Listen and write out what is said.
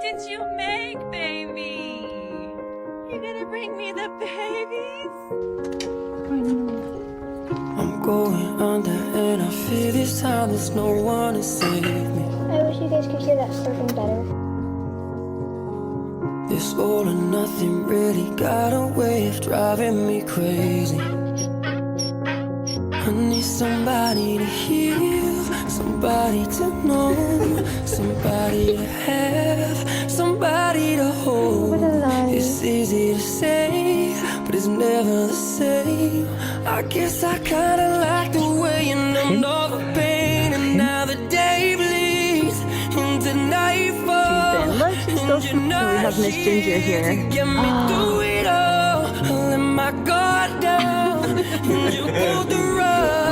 did you make, baby? You gonna bring me the babies? I'm going under and I feel this time there's no one to save me. I wish you guys could hear that surfing better. This all or nothing really got a way of driving me crazy. I need somebody to heal, somebody to know, somebody to have, somebody to hold. It's easy to say, but it's never the same. I guess I kinda like the way you numbed all the pain, and now the day bleeds into nightfall. So we have Miss Ginger here. Get me through it all. I let my guard down, and you pulled the rug.